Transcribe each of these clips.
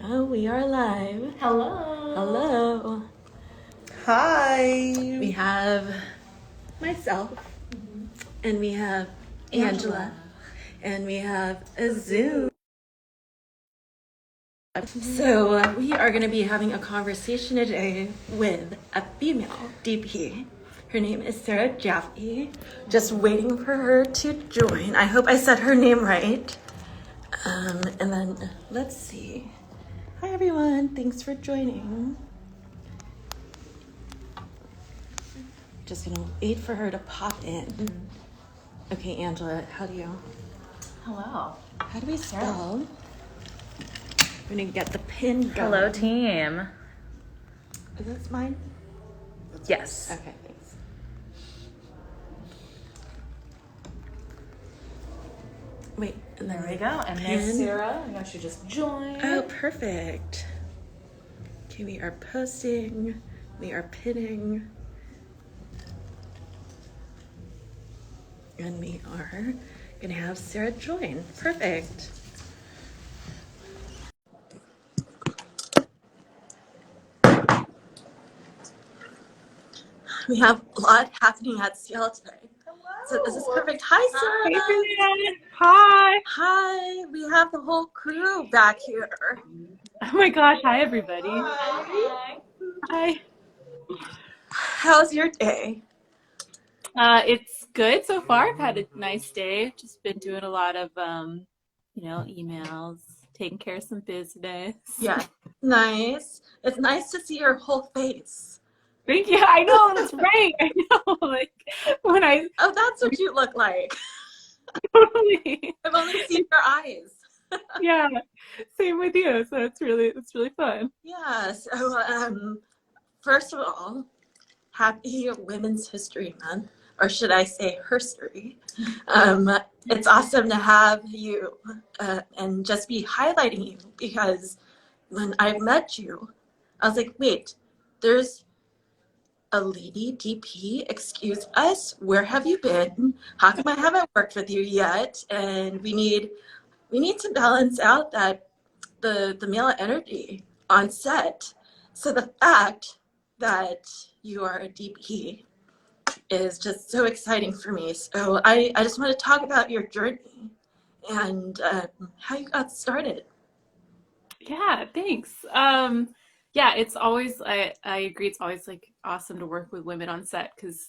Oh, we are live. Hello. Hello. Hi. We have myself, and we have Angela, and we have a Zoom. So we are going to be having a conversation today with a female DP. Her name is Sarah Jaffe. Just waiting for her to join. I hope I said her name right. And then let's see. Hi everyone. Thanks for joining. Just gonna wait for her to pop in. Okay, Angela, how do you? Hello. How do we spell? I'm gonna get the pin going. Hello, team. Is this mine? Yes. Okay, thanks. Wait, and then There we go. And there's Sarah. I know she just joined. Oh, perfect. Okay, we are posting. We are pinning. And we are gonna have Sarah join. Perfect. We have a lot happening at CL today. Hello. So this is perfect. Hi, Sarah. Hey, hi. Hi. We have the whole crew back here. Oh my gosh, hi everybody. Hi. Hi. How's your day? It's good so far. I've had a nice day. Just been doing a lot of emails, taking care of some business. Yeah. Nice. It's nice to see your whole face. Thank you. I know, that's right. I know. Like when I Oh, that's what you look like. totally. I've only seen your eyes. Yeah. Same with you. So it's really fun. Yeah. So first of all, happy Women's History Month, or should I say herstory. It's awesome to have you and just be highlighting you, because when I met you, I was like, wait, there's a lady DP, excuse us, where have you been? How come I haven't worked with you yet? And we need to balance out that the male energy on set. So the fact that you are a DP is just so exciting for me. So I just want to talk about your journey and how you got started. Yeah, thanks. Yeah, it's always I agree, it's always like awesome to work with women on set because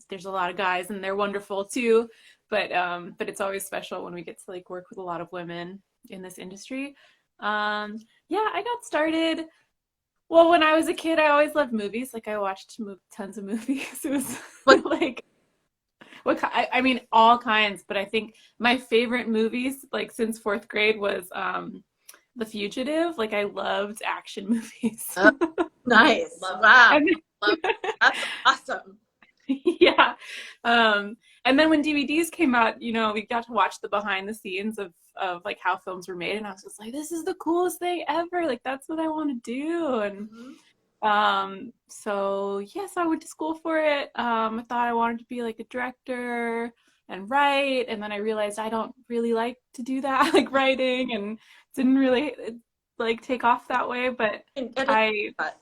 there's a lot of guys and they're wonderful too, but it's always special when we get to like work with a lot of women in this industry. Yeah, I got started well when I was a kid. I always loved movies. Like I watched tons of movies. It was like I mean all kinds, but I think my favorite movies like since fourth grade was The Fugitive. Like I loved action movies. Oh, nice. Wow. And That's awesome. yeah. And then when DVDs came out, we got to watch the behind the scenes of like how films were made, and I was just like, this is the coolest thing ever. Like that's what I want to do. And so yes, I went to school for it. I thought I wanted to be like a director and write, and then I realized I don't really like to do that, like writing, and didn't really like take off that way. But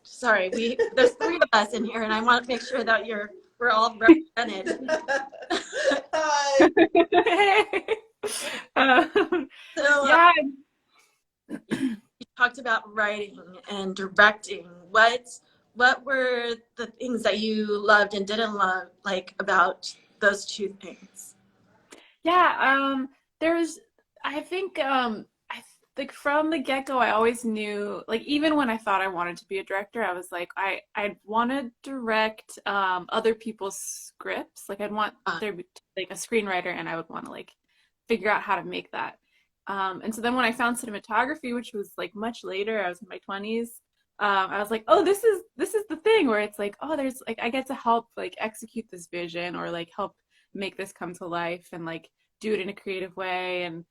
Sorry, there's three of us in here, and I want to make sure that we're all represented. Hi. So yeah. You talked about writing and directing. What were the things that you loved and didn't love, like about those two things? Yeah, I think, like from the get-go, I always knew, like even when I thought I wanted to be a director, I was like, I'd want to direct other people's scripts. Like I'd want there to be like a screenwriter, and I would want to like figure out how to make that. And so then when I found cinematography, which was like much later, I was in my 20s. I was like, oh, this is the thing where it's like, oh, there's like I get to help like execute this vision or like help make this come to life and like do it in a creative way and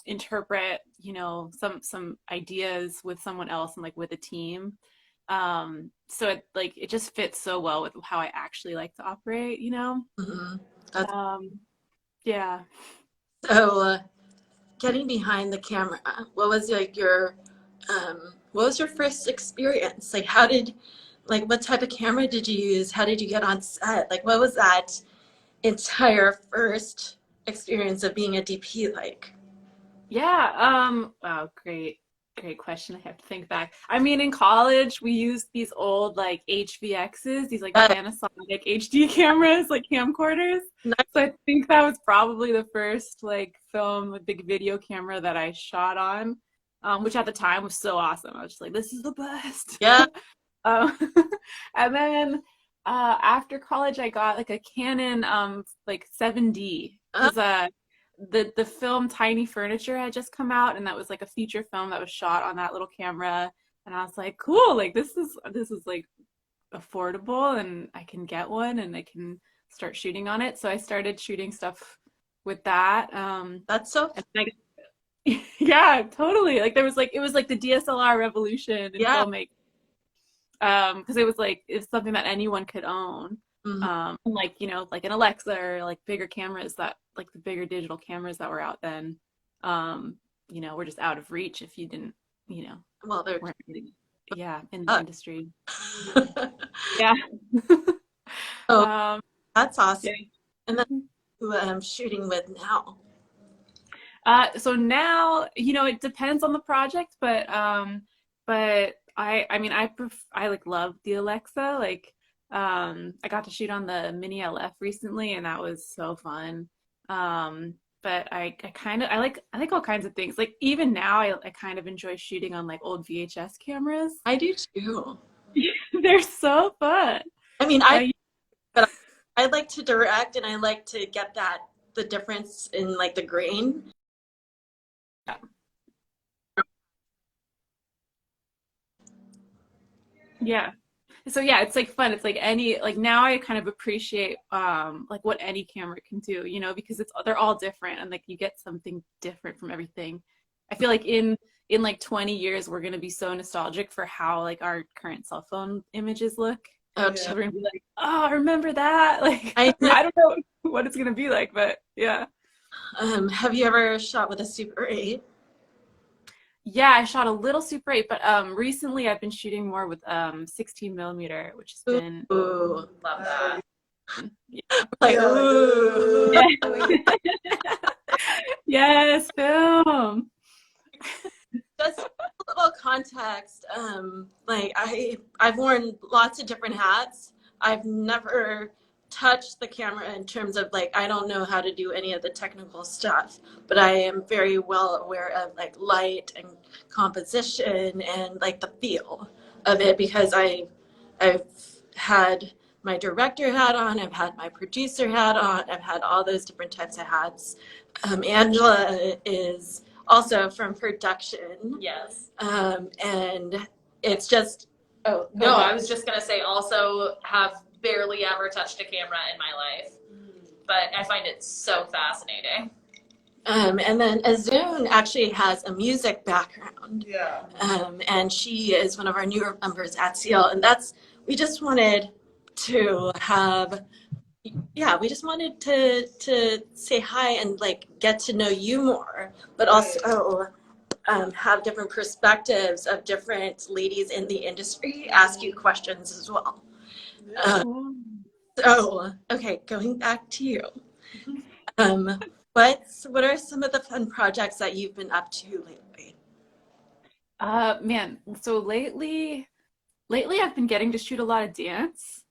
interpret some ideas with someone else and like with a team. So it just fits so well with how I actually like to operate. Mm-hmm. Yeah. So getting behind the camera, what was like your what was your first experience? Like, what type of camera did you use? How did you get on set? Like, what was that entire first experience of being a DP like? Yeah, wow, great question. I have to think back. I mean, in college, we used these old like HVXs, these like Panasonic HD cameras, like camcorders. Nice. So I think that was probably the first like film, big video camera that I shot on, which at the time was so awesome. I was just like, this is the best. Yeah. Um, and then after college, I got like a Canon like 7D because the film Tiny Furniture had just come out, and that was like a feature film that was shot on that little camera. And I was like, cool, like this is like affordable, and I can get one, and I can start shooting on it. So I started shooting stuff with that. That's so yeah, totally. Like it was like the DSLR revolution in Yeah. filmmaking. Because it was something that anyone could own. Mhm. Like, you know, like an Alexa or like bigger cameras that like the bigger digital cameras that were out then, you know, were just out of reach if you didn't, you know, Well, they're weren't really, yeah, in the industry. oh, Yeah. that's awesome. Yeah. And then who I'm shooting with now? So now, you know, it depends on the project, but I mean, I like love the Alexa. Like, I got to shoot on the Mini LF recently, and that was so fun. But I like all kinds of things. Like even now, I kind of enjoy shooting on like old VHS cameras. I do too. They're so fun. I mean, but I like to direct, and I like to get the difference in like the grain. Yeah. So yeah, it's like fun. It's like like now I kind of appreciate like what any camera can do, you know, because they're all different, and like you get something different from everything. I feel like in like 20 years we're gonna be so nostalgic for how like our current cell phone images look. Oh, Yeah. We're gonna be like, oh, remember that? Like I I don't know what it's gonna be like, but yeah. Have you ever shot with a Super 8? Yeah, I shot a little Super 8, but recently I've been shooting more with 16 millimeter, which has been Ooh, Love that. yeah. like ooh. Yes, film. Just a little context. Like I've worn lots of different hats. I've never touched the camera in terms of like I don't know how to do any of the technical stuff, but I am very well aware of like light and composition and like the feel of it because I've had my director hat on, I've had my producer hat on, I've had all those different types of hats. Angela is also from production. Yes. And it's just, oh, No, I was just gonna say also have barely ever touched a camera in my life, but I find it so fascinating. And then Azun actually has a music background. Yeah. And she is one of our newer members at CL. And we just wanted to have, we just wanted to say hi and like get to know you more, but also have different perspectives of different ladies in the industry, ask you questions as well. So, okay, going back to you. What are some of the fun projects that you've been up to lately? Man, so lately I've been getting to shoot a lot of dance.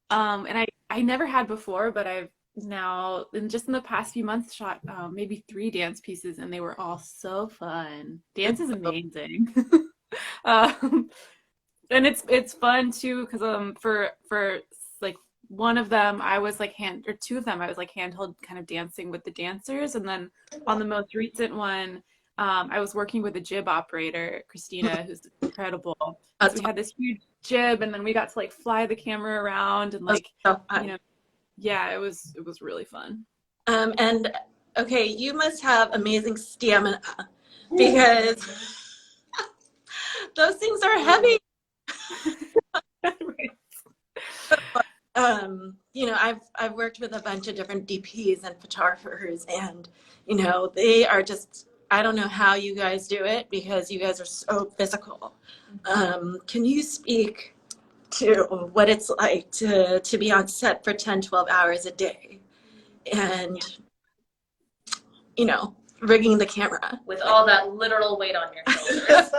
And I never had before, but I've now, in the past few months, shot maybe 3 dance pieces, and they were all so fun. Dance is amazing. And it's fun too, because for like one of them I was like two of them I was like handheld kind of dancing with the dancers, and then on the most recent one I was working with a jib operator, Christina, who's incredible. So we had this huge jib, and then we got to like fly the camera around, and like so fun. you know, yeah, it was really fun. And okay, you must have amazing stamina because those things are heavy. You know, I've worked with a bunch of different DPs and photographers, and you know, they are just I don't know how you guys do it because you guys are so physical. Can you speak to what it's like to be on set for 10, 12 hours a day and, you know, rigging the camera? With all that literal weight on your shoulders.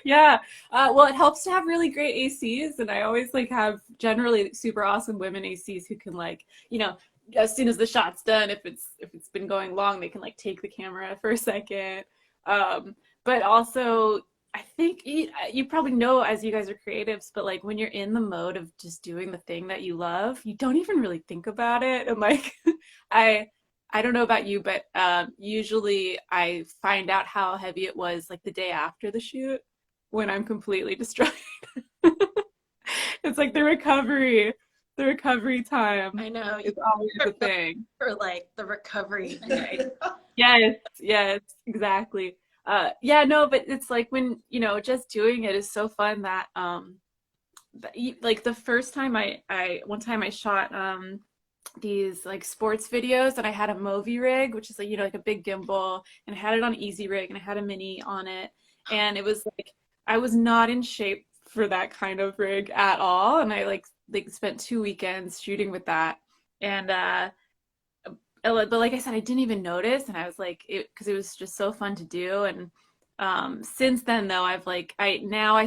Yeah. Well, it helps to have really great ACs, and I always like have generally super awesome women ACs who can like, you know, as soon as the shot's done, if it's been going long, they can like take the camera for a second. But also, I think you probably know as you guys are creatives, but like when you're in the mode of just doing the thing that you love, you don't even really think about it. And like, I don't know about you, but usually I find out how heavy it was like the day after the shoot when I'm completely destroyed. It's like the recovery time I know is always the thing. for like the recovery night. Yes, exactly. Yeah, no, but it's like when, you know, just doing it is so fun that like the first time one time I shot these like sports videos and I had a Movi rig, which is like, you know, like a big gimbal, and I had it on easy rig and I had a mini on it, and it was like I was not in shape for that kind of rig at all, and I like spent 2 weekends shooting with that, and but like I said, I didn't even notice, and I was like, because it was just so fun to do. And since then though, I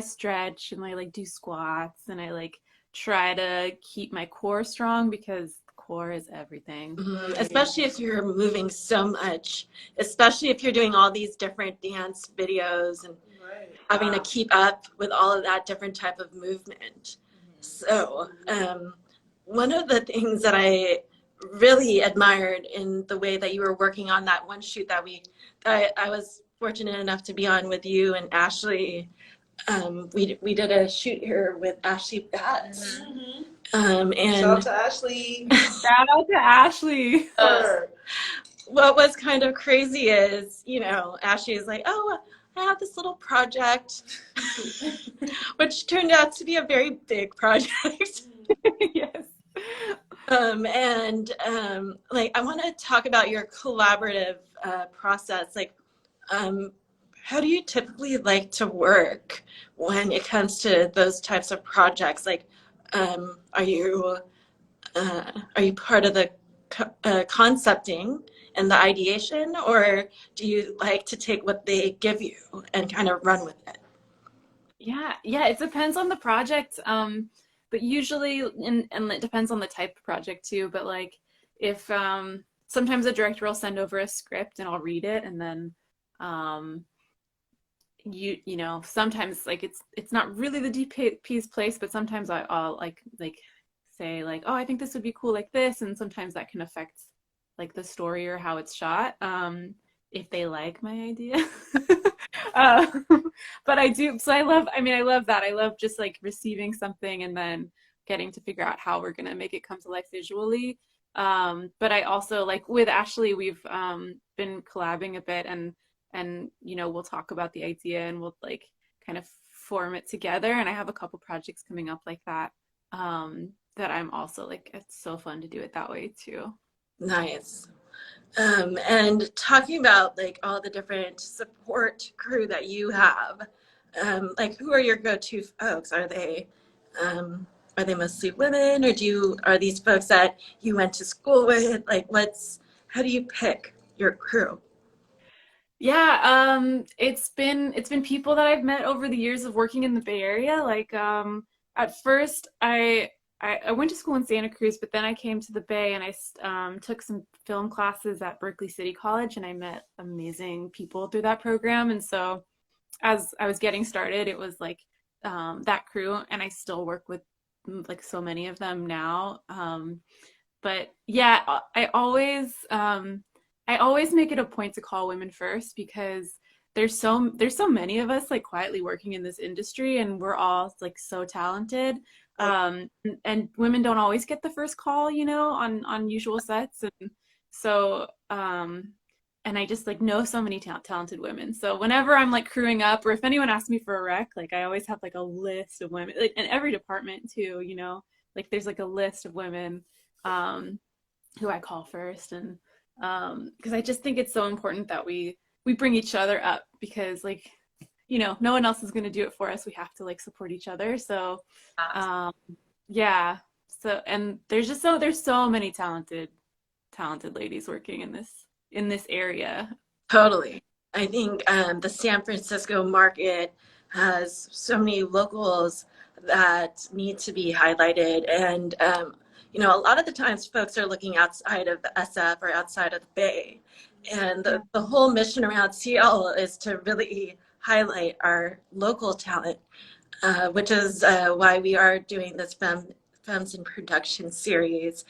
stretch and I like do squats, and I like try to keep my core strong because core is everything. Especially if you're moving so much, especially if you're doing all these different dance videos and having to keep up with all of that different type of movement. So one of the things that I really admired in the way that you were working on that one shoot that I was fortunate enough to be on with you and Ashley. We did a shoot here with Ashley Batts. And Shout out to Ashley. Shout out to Ashley. What was kind of crazy is, you know, Ashley is like, oh, I have this little project, which turned out to be a very big project. Yes. Like, I want to talk about your collaborative process. Like, how do you typically like to work when it comes to those types of projects? Like, are you part of the concepting and the ideation, or do you like to take what they give you and kind of run with it? Yeah, it depends on the project. But usually, and it depends on the type of project too, but like if sometimes a director will send over a script and I'll read it, and then you know, sometimes like it's not really the DP's place, but sometimes I'll like say like, oh, I think this would be cool like this, and sometimes that can affect like the story or how it's shot, if they like my idea. uh, but I do, so I love that. I love just like receiving something and then getting to figure out how we're gonna make it come to life visually. But I also, like with Ashley, we've been collabing a bit, and you know, we'll talk about the idea and we'll like kind of form it together. And I have a couple projects coming up like that, that I'm also like, it's so fun to do it that way too. Nice. And talking about like all the different support crew that you have, like who are your go-to folks? Are they mostly women, or are these folks that you went to school with? Like, how do you pick your crew? Yeah, it's been people that I've met over the years of working in the Bay Area. Like, at first I went to school in Santa Cruz, but then I came to the Bay and I took some film classes at Berkeley City College, and I met amazing people through that program. And so as I was getting started, it was like that crew, and I still work with like so many of them now. But yeah, I always make it a point to call women first, because there's so many of us like quietly working in this industry, and we're all like so talented. And women don't always get the first call, you know, on usual sets. And so and I just like know so many talented women. So whenever I'm like crewing up, or if anyone asks me for a rec, like I always have like a list of women, like in every department too, you know, like there's like a list of women who I call first. And because I just think it's so important that we bring each other up, because like, you know, no one else is going to do it for us. We have to like support each other. So yeah. So, and there's so many talented ladies working in this area. Totally. I think the San Francisco market has so many locals that need to be highlighted. And, you know, a lot of the times folks are looking outside of the SF or outside of the Bay. And the whole mission around Seattle is to really highlight our local talent, which is why we are doing this Femmes in Production series.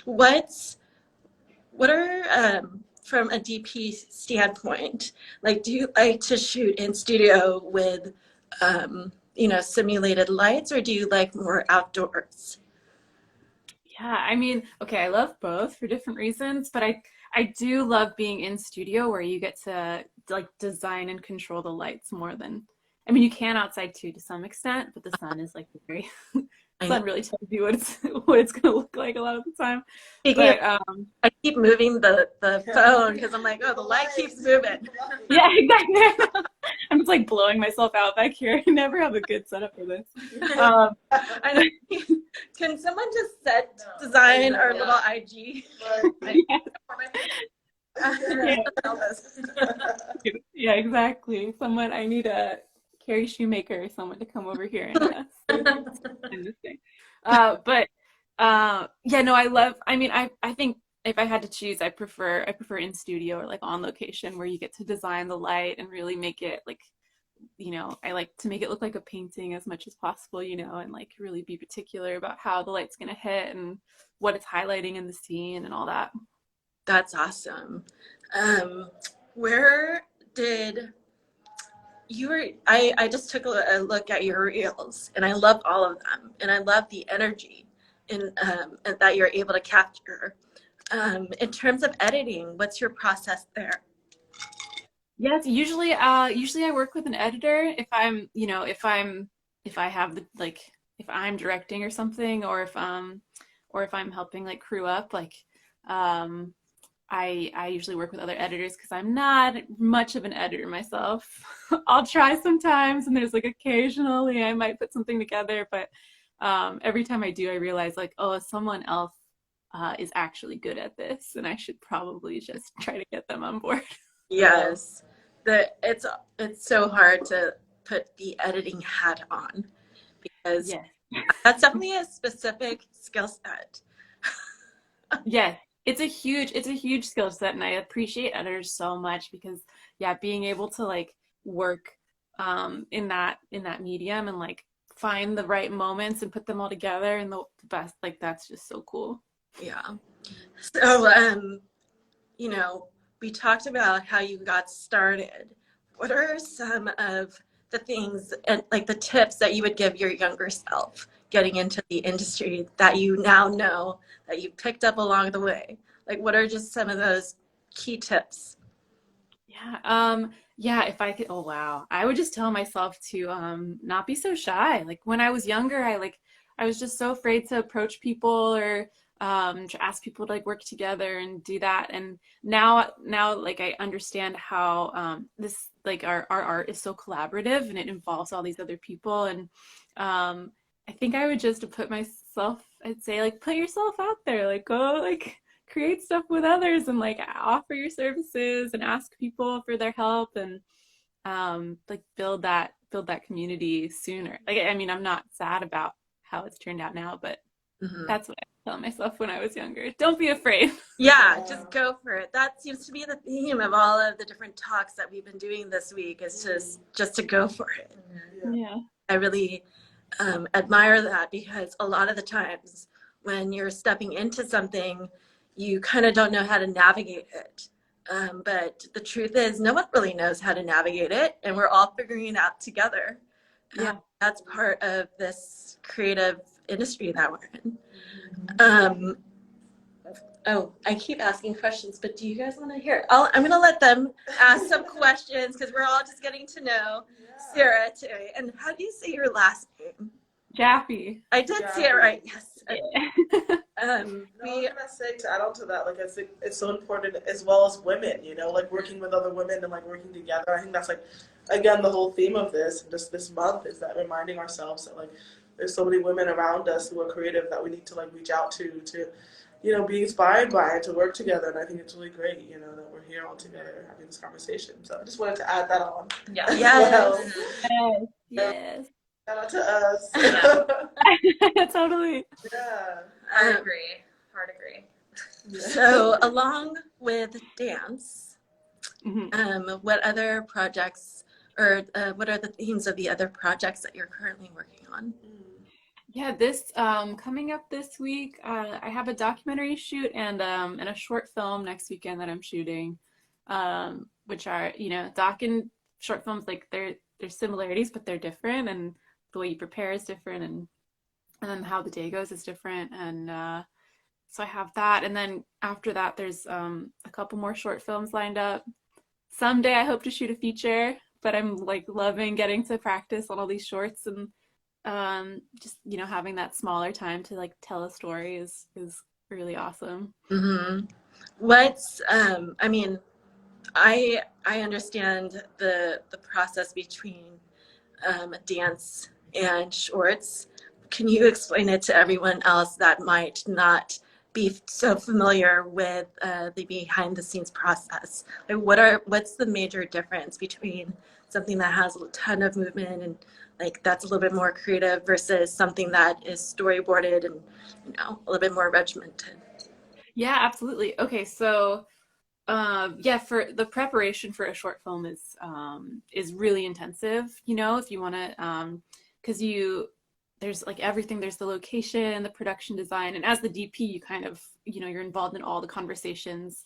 What are, from a DP standpoint, like, do you like to shoot in studio with, you know, simulated lights, or do you like more outdoors? Yeah, I mean, okay, I love both for different reasons, but I do love being in studio where you get to like design and control the lights more than, I mean, you can outside too to some extent, but the sun is like very sun really tells you what it's gonna look like a lot of the time. Speaking But I keep moving the phone because I'm like, oh, the light keeps moving. yeah, exactly. I'm just like blowing myself out back here. I never have a good setup for this. I know. Can someone just design our little IG? Yeah, exactly. I need a Carrie Shoemaker or someone to come over here and this thing. Yeah, no, I think if I had to choose, I prefer in studio or like on location where you get to design the light and really make it like, you know, I like to make it look like a painting as much as possible, you know, and like really be particular about how the light's gonna hit and what it's highlighting in the scene and all that. That's awesome. Where did I just took a look at your reels, and I love all of them, and I love the energy and that you're able to capture. In terms of editing, what's your process there? Yes, usually I work with an editor if I'm, you know, if I have the like if I'm directing or something, or if I'm helping like crew up, like I usually work with other editors because I'm not much of an editor myself. I'll try sometimes, and there's like occasionally I might put something together, but every time I do, I realize like, oh, someone else is actually good at this, and I should probably just try to get them on board. Yes, it's so hard to put the editing hat on, because Yes. that's definitely a specific skill set. Yes. It's a huge skill set, and I appreciate editors so much because yeah, being able to like work in that medium and like find the right moments and put them all together and the best, like that's just so cool. Yeah. So you know, we talked about how you got started. What are some of the things and like the tips that you would give your younger self getting into the industry that you now know that you picked up along the way? Like, what are just some of those key tips? Yeah, if I could, oh wow, I would just tell myself to not be so shy. Like when I was younger, I was just so afraid to approach people or to ask people to like work together and do that. And now like I understand how this like our art is so collaborative and it involves all these other people. And I think I would just I'd say like put yourself out there, like go like create stuff with others and like offer your services and ask people for their help and like build that community sooner. Like I mean, I'm not sad about how it's turned out now, but that's what I tell myself when I was younger. Don't be afraid. Yeah, just go for it. That seems to be the theme of all of the different talks that we've been doing this week, is just to go for it. Yeah. I really admire that, because a lot of the times when you're stepping into something, you kind of don't know how to navigate it. But the truth is, no one really knows how to navigate it, and we're all figuring it out together. Yeah. That's part of this creative industry that we're in. Oh, I keep asking questions, but do you guys want to hear it? I'm going to let them ask some questions because we're all just getting to know Sarah today. And how do you say your last name? Jaffe. I did say it right. Yes. No, We I'm gonna say to add on to that, like I think it's so important as well as women, like working with other women and like working together. I think that's like again the whole theme of this and just this month is that reminding ourselves that like there's so many women around us who are creative that we need to like reach out to be inspired by and to work together. And I think it's really great, that we're here all together having this conversation. So I just wanted to add that on. Yeah. As Yes. well. Yes. Shout out to us. Yeah. Totally. Yeah. Hard agree. So along with dance, Mhm. what other projects or what are the themes of the other projects that you're currently working on? Yeah, this coming up this week, I have a documentary shoot and a short film next weekend that I'm shooting, which are, doc and short films, like there's similarities, but they're different, and the way you prepare is different, and then how the day goes is different, and so I have that, and then after that, there's a couple more short films lined up. Someday I hope to shoot a feature, but I'm like loving getting to practice on all these shorts and just having that smaller time to like tell a story is really awesome. Mm-hmm. What's I mean, I understand the process between dance and shorts. Can you explain it to everyone else that might not be so familiar with the behind the scenes process? Like what's the major difference between something that has a ton of movement and like that's a little bit more creative versus something that is storyboarded and a little bit more regimented? Yeah, absolutely. Okay, so yeah, for the preparation for a short film is really intensive, if you want to because there's like everything, there's the location, the production design, and as the DP you kind of you're involved in all the conversations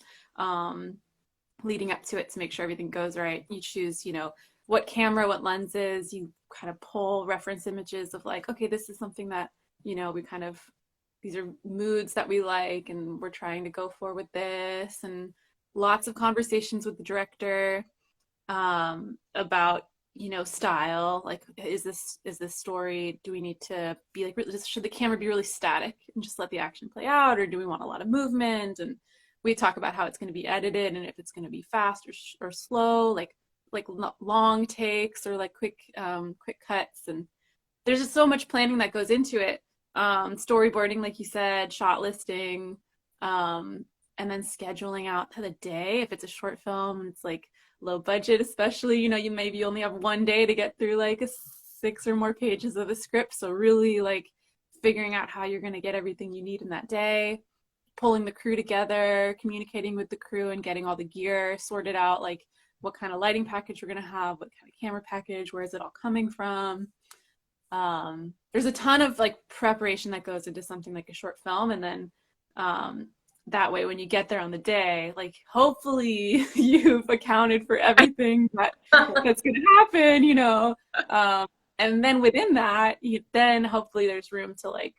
leading up to it to make sure everything goes right. You choose what camera, what lenses, you kind of pull reference images of like, okay, this is something that we kind of, these are moods that we like and we're trying to go for with this, and lots of conversations with the director about style, like is this story, do we need to be like, should the camera be really static and just let the action play out, or do we want a lot of movement? And we talk about how it's going to be edited and if it's going to be fast or slow, like long takes or like quick cuts, and there's just so much planning that goes into it. Storyboarding, like you said, shot listing, and then scheduling out to the day. If it's a short film, it's like low budget, especially, you maybe only have one day to get through like 6 or more pages of a script. So really like figuring out how you're going to get everything you need in that day, pulling the crew together, communicating with the crew and getting all the gear sorted out, like what kind of lighting package we're going to have, what kind of camera package, where is it all coming from. There's a ton of like preparation that goes into something like a short film, and then that way when you get there on the day, like hopefully you've accounted for everything that's going to happen, and then within that, then hopefully there's room to like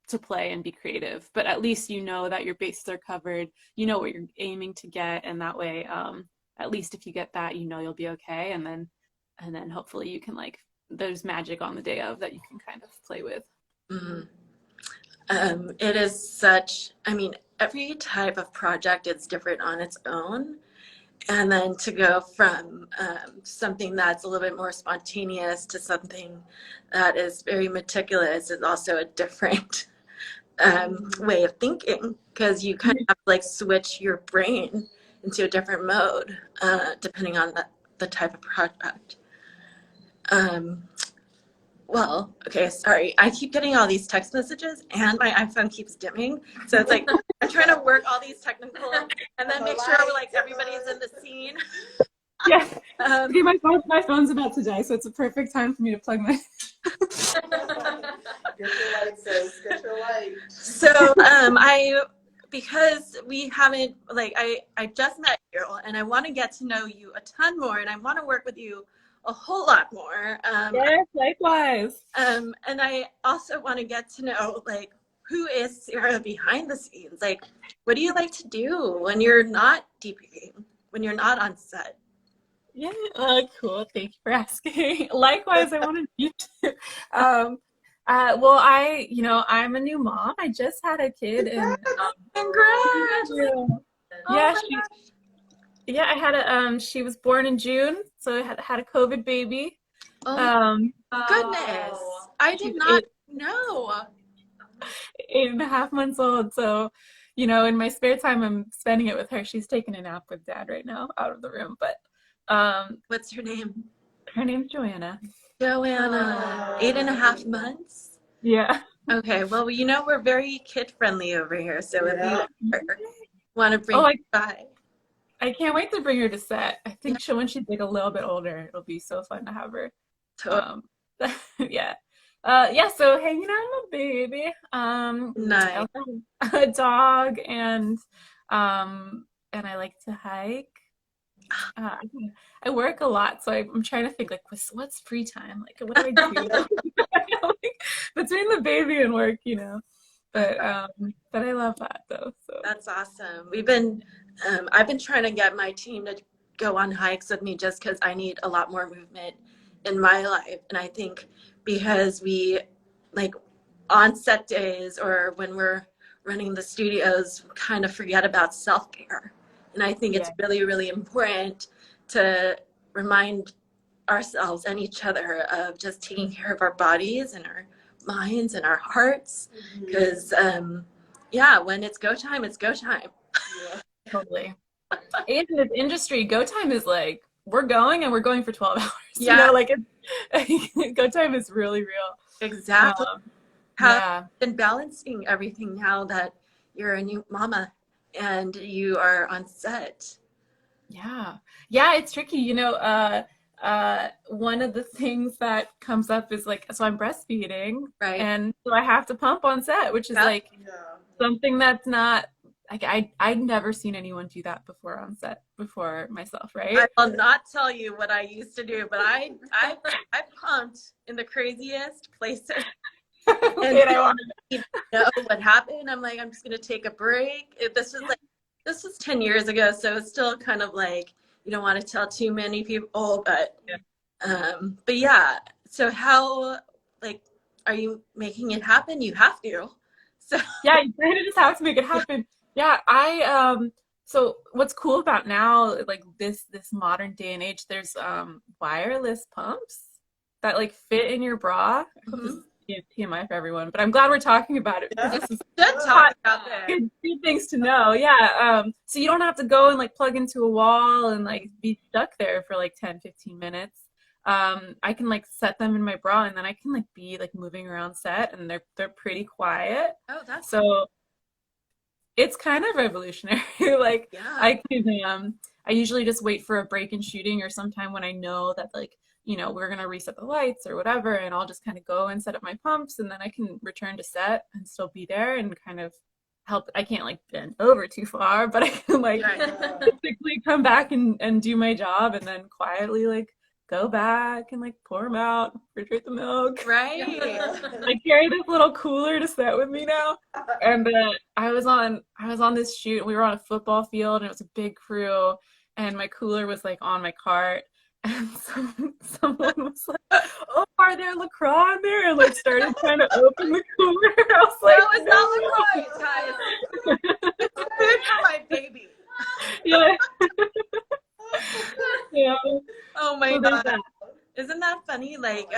to play and be creative, but at least that your bases are covered, what you're aiming to get, and that way at least if you get that, you'll be okay, and then hopefully you can like, there's magic on the day of that you can kind of play with. Mm-hmm. It is such, every type of project is different on its own. And then to go from something that's a little bit more spontaneous to something that is very meticulous is also a different way of thinking, because you kind of have to like switch your brain into a different mode depending on the type of project. Well, okay, sorry. I keep getting all these text messages and my iPhone keeps dimming. So it's like I'm trying to work all these technical and then make sure like everybody's in the scene. Yeah. Okay, my phone's about to die, so it's a perfect time for me to plug my Get your light, sis. Get your light. So because we haven't, like, I just met you and I want to get to know you a ton more and I want to work with you a whole lot more. Yes, likewise. And I also want to get to know, like, who is Sarah behind the scenes? Like, what do you like to do when you're not DPing, when you're not on set? Yeah, cool. Thank you for asking. Likewise, I wanted you to. Well, I'm a new mom. I just had a kid, and Congrats! yeah, I had she was born in June, so I had a COVID baby. Oh Um, goodness. I did she's not know. 8.5 months old. So, in my spare time, I'm spending it with her. She's taking a nap with dad right now, out of the room. But What's her name? her name's Joanna. Joanna. 8.5 months? Yeah. Okay, well, we're very kid friendly over here, so if Yeah. you want to bring Oh, her by. I can't wait to bring her to set. I think when she's like a little bit older, it'll be so fun to have her. Yeah. So hanging out with my baby. I Nice. also have a dog, and I like to hike. I work a lot, so I'm trying to think like what's free time? Like what do I do? Like, between the baby and work, But I love that though. So That's awesome. I've been trying to get my team to go on hikes with me just because I need a lot more movement in my life. And I think because we, like, on set days or when we're running the studios, we kind of forget about self-care. And I think it's really, really important to remind ourselves and each other of just taking care of our bodies and our minds and our hearts. Because, when it's go time, it's go time. Yeah. totally. In this industry, go time is like we're going for 12 hours. Yeah. Go time is really real. Exactly. How Yeah. have you been balancing everything now that you're a new mama and you are on set? Yeah, it's tricky. One of the things that comes up is like, so I'm breastfeeding, Right. and so I have to pump on set, which is like Yeah. something that's not like I'd never seen anyone do that before on set before myself, right? I will not tell you what I used to do, but I pumped in the craziest places. And And I want you know what happened? I'm like, I'm just gonna take a break. This was 10 years ago, so it's still kind of like you don't want to tell too many people, but yeah. So how are you making it happen? You have to. So yeah, you kind of just have to make it happen. Yeah, so what's cool about now, like this modern day and age, there's wireless pumps that like fit in your bra. This is TMI for everyone, but I'm glad we're talking about it because this is good talk about that. good things to know. Yeah. So you don't have to go and like plug into a wall and like be stuck there for like 10-15 minutes. I can like set them in my bra, and then I can like be like moving around set, and they're pretty quiet. Oh, that's So it's kind of revolutionary. Like yeah. I usually just wait for a break in shooting or sometime when I know that like, we're gonna reset the lights or whatever, and I'll just kind of go and set up my pumps, and then I can return to set and still be there and kind of help. I can't like bend over too far, but I can like quickly come back and do my job, and then quietly like go back and like pour them out, refrigerate the milk. Right. I carry this little cooler to set with me now. And I was on this shoot. We were on a football field, and it was a big crew, and my cooler was like on my cart. And someone was like, "Oh, are there LaCroix in there?" And like started trying to open the cooler. I was like, No, it's not LaCroix, guys. It's food for my baby. Yeah. Yeah. Oh my So there's God. Isn't that funny? Like,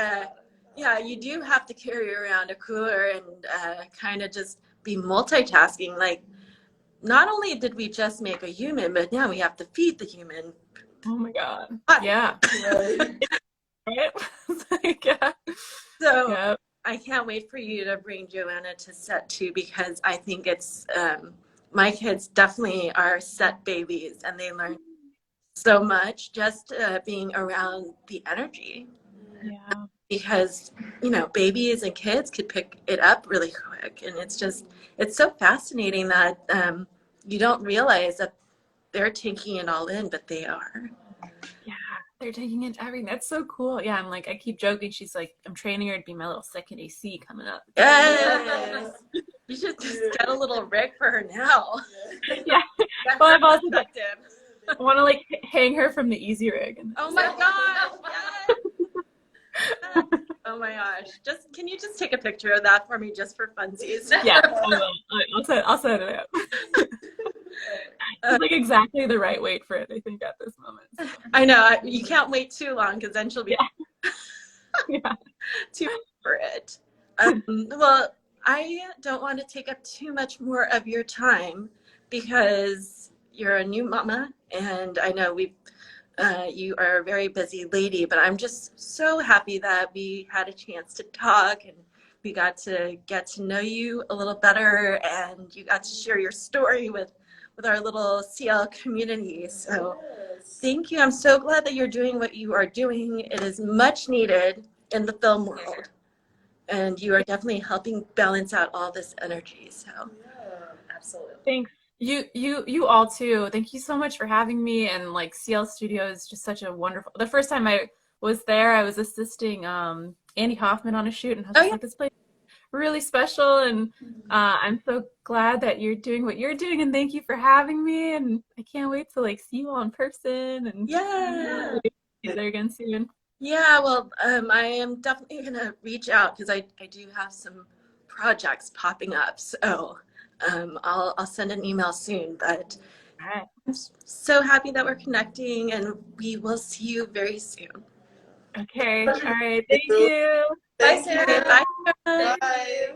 you do have to carry around a cooler and kind of just be multitasking. Like, not only did we just make a human, but now we have to feed the human. Oh my God. What? Yeah. Right. Right? It's like, yeah. So Yeah. I can't wait for you to bring Joanna to set too, because I think it's my kids definitely are set babies, and they learn so much just being around the energy. Yeah. Because babies and kids could pick it up really quick, and it's so fascinating that you don't realize that they're taking it all in, but they are. Yeah, they're taking in everything. That's so cool. Yeah, I'm like, I keep joking. She's like, I'm training her to be my little second AC coming up. Yes. You should just get a little rig for her now. Yeah. Get Well, her I've also perspective. I want to like hang her from the easy rig. Oh my gosh, yes. Oh my gosh. Can you just take a picture of that for me just for funsies? Yeah, I will. I'll set it up. It's like exactly the right weight for it, I think, at this moment. So. I know. You can't wait too long because then she'll be Yeah. too for it. Well, I don't want to take up too much more of your time because you're a new mama, and I know you are a very busy lady, but I'm just so happy that we had a chance to talk and we got to get to know you a little better, and you got to share your story with our little CL community. So thank you. I'm so glad that you're doing what you are doing. It is much needed in the film world, and you are definitely helping balance out all this energy. So Absolutely. Thanks. You all too. Thank you so much for having me. And like CL Studio is just such a wonderful. The first time I was there, I was assisting Andy Hoffman on a shoot, and I was just like, this place is really special. And I'm so glad that you're doing what you're doing. And thank you for having me. And I can't wait to like see you all in person and yeah. get there again soon. Yeah, well, I am definitely gonna reach out because I do have some projects popping up. So I'll send an email soon. But All right. I'm so happy that we're connecting, and we will see you very soon. Okay. All right. Thank you. Bye, Thank you. Sarah. Bye. Bye.